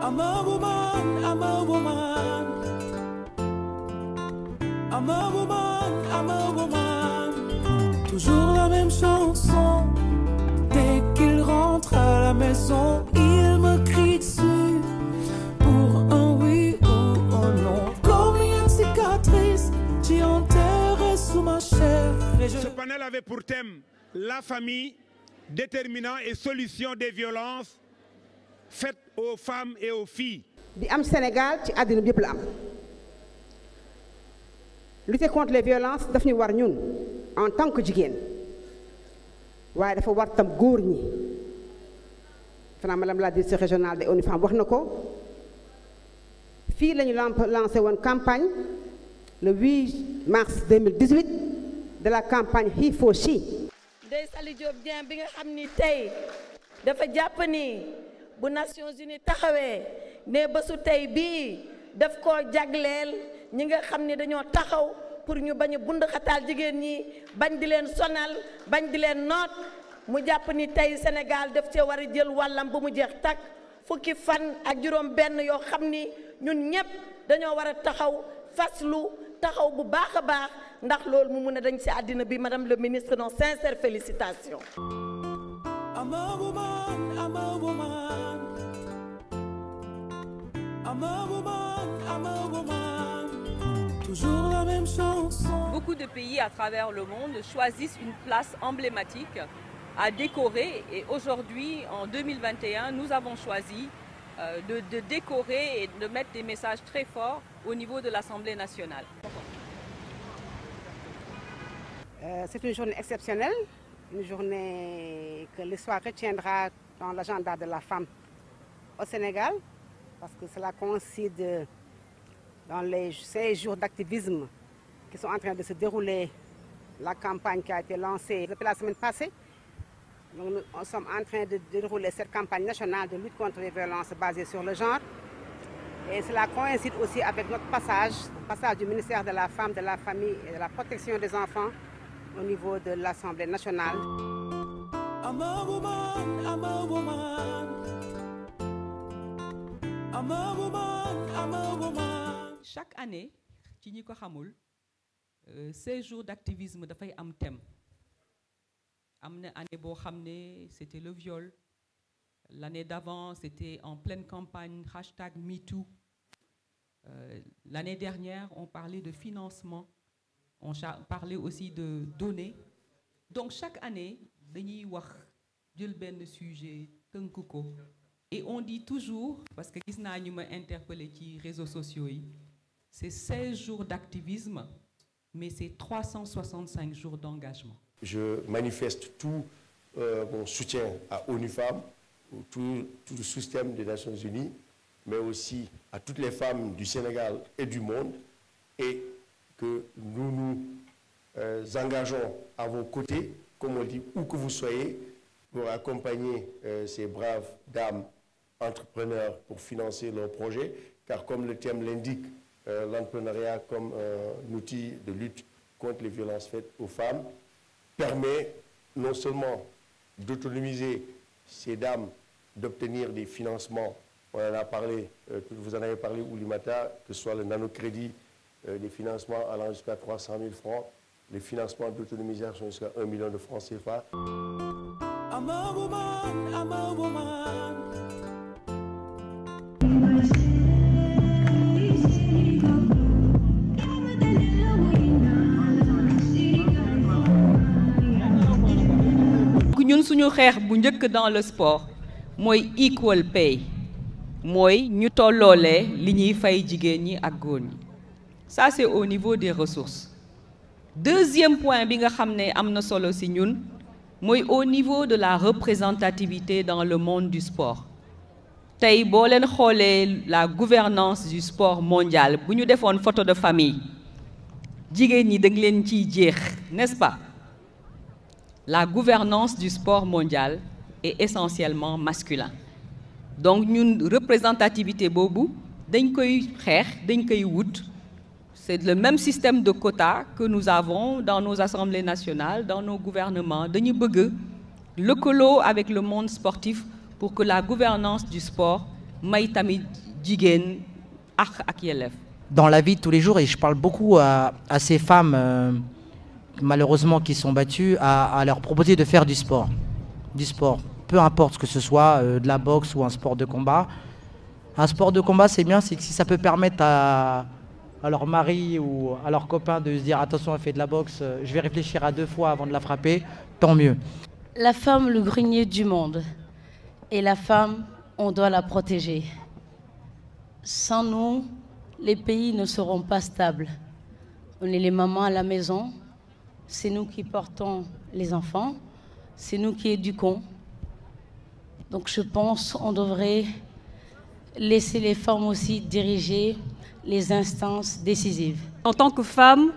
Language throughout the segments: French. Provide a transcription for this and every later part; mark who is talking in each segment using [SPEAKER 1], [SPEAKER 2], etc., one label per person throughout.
[SPEAKER 1] I'm a woman, I'm a woman. I'm a woman, I'm a woman. Toujours la même chanson. Dès qu'il rentre à la maison, il me crie dessus pour un oui ou un non. Comme une cicatrice, j'y enterré sous ma chair.
[SPEAKER 2] Ce panel avait pour thème la famille, déterminant et solution des violences faites aux femmes et aux filles.
[SPEAKER 3] di am Sénégal ci àddina bi yëpp la am lutter contre les violences daf ñu war ñun en tant que jigéen waaye dafa war tam góor ñi madame la directrice régionale des ONU Femmes wax na ko fii la ñu lancé woon campagne le 8 mars 2018 de la campagne He for She.
[SPEAKER 4] Ndeye Saly Diop Dieng bi nga xam ni tey dafa jàpp ni bu Nations Unies taxawee ne bésu tey bii daf koo jagleel ñi nga xam ni dañoo taxaw pour ñu bañ a bund xataal jigéen ñi bañ di leen sonal bañ di leen noot mu jàpp ni tey Sénégal daf cee war a jël wàllam ba mu jeex takk fukki fan ak juróom benn yoo xam ni ñun ñëpp dañoo war a taxaw faslu taxaw bu baax a baax ndax loolu mu mun a dañ ci àddina bi madame le ministre nos sincères félicitations.
[SPEAKER 1] I'm a woman, I'm a woman. I'm a woman, I'm a woman. Toujours la même chanson.
[SPEAKER 5] Beaucoup de pays à travers le monde choisissent une place emblématique à décorer et aujourd'hui, en 2021, nous avons choisi de décorer et de mettre des messages très forts au niveau de l'Assemblée nationale.
[SPEAKER 3] C'est une journée exceptionnelle, une journée que l'histoire retiendra dans l'agenda de la femme au Sénégal, parce que cela coïncide dans les 16 jours d'activisme qui sont en train de se dérouler, la campagne qui a été lancée depuis la semaine passée. Donc nous sommes en train de dérouler cette campagne nationale de lutte contre les violences basées sur le genre. Et cela coïncide aussi avec notre passage, le passage du ministère de la Femme, de la Famille et de la Protection des enfants au niveau de l'Assemblée nationale.
[SPEAKER 1] I'm a woman, I'm a woman. I'm a woman, I'm a woman.
[SPEAKER 6] Chaque année, ci ñi ko xamul, 16 jours d'activisme dafay am thème. Am na année boo xam ne c'était le viol. L'année d'avant, c'était en pleine campagne #MeToo. L'année dernière, on parlait de financement. On parlait aussi de données. Donc chaque année, dañuy wax jël benn sujet tënk ko. Et on dit toujours, parce que gis naa ñu ma interpellé ci réseaux sociaux yi, c'est 16 jours d'activisme, mais c'est 365 jours d'engagement.
[SPEAKER 7] Je manifeste tout mon soutien à ONU Femmes, tout le système des Nations Unies, mais aussi à toutes les femmes du Sénégal et du monde, et que nous nous engageons à vos côtés, comme on dit, où que vous soyez, pour accompagner ces braves dames entrepreneurs pour financer leurs projets, car comme le thème l'indique, l'entrepreneuriat comme un outil de lutte contre les violences faites aux femmes permet non seulement d'autonomiser ces dames, d'obtenir des financements, on en a parlé, vous en avez parlé Oulimata, que ce soit le nanocrédit, des financements allant jusqu'à 300 000 francs, les financements d'autonomisation jusqu'à 1 million de francs CFA.
[SPEAKER 1] I'm a woman, I'm a woman.
[SPEAKER 6] ñun suñu xeex bu njëkk dans le sport mooy equal pay mooy ñu tolloolee li ñuy fay jigéen ñi ak góor ñi ça c'est au niveau des ressources. Deuxième point bi nga xam ne am na solo ci ñun mooy au niveau de la représentativité dans le monde du sport. Tey boo leen xoolee la gouvernance du sport mondial bu ñu defoon photo de famille jigéen ñi da nga leen ciy jeex n'est-ce pas? La gouvernance du sport mondial est essentiellement masculin. Donc ñun représentativité boobu dañ koy xeex dañ koy wut. C'est le même système de quotas que nous avons dans nos assemblées nationales, dans nos gouvernements. Dañu bëgg lëkkaloo avec le monde sportif pour que la gouvernance du sport may tamit jigéen ak yelleef.
[SPEAKER 8] Dans la vie de tous les jours, et je parle beaucoup à ces femmes malheureusement qui sont battues, à leur proposer de faire du sport. Du sport, peu importe ce que ce soit, de la boxe ou un sport de combat. Un sport de combat, c'est bien, c'est que si ça peut permettre à leur mari ou à leur copain de se dire attention, elle fait de la boxe, je vais réfléchir à 2 fois avant de la frapper, tant mieux.
[SPEAKER 9] La femme, le grenier du monde. Et la femme, on doit la protéger. Sans nous, les pays ne seront pas stables. On est les mamans à la maison, c'est nous qui portons les enfants, c'est nous qui éduquons. Donc je pense qu'on devrait laisser les femmes aussi diriger les instances décisives.
[SPEAKER 10] En tant que femme,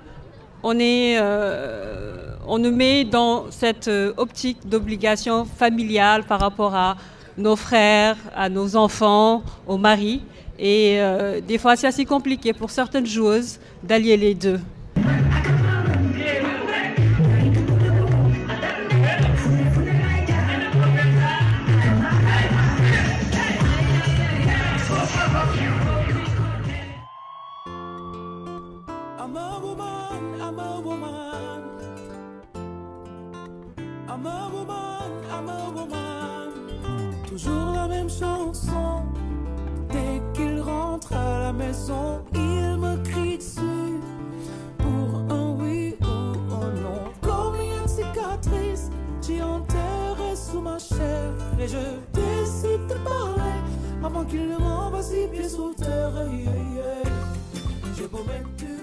[SPEAKER 10] on nous met dans cette optique d'obligation familiale par rapport à nos frères, à nos enfants, au mari. Et des fois, c'est assez compliqué pour certaines joueuses d'allier les deux.
[SPEAKER 1] Toujours la même chanson. Dès qu'il rentre à la maison, il me crie dessus pour un oui ou un non. Comme une cicatrice, j'y enterré sous ma chair. Et je décide de parler avant qu'il ne m'envoie 6 pieds sous terre. J'ai beau mettre du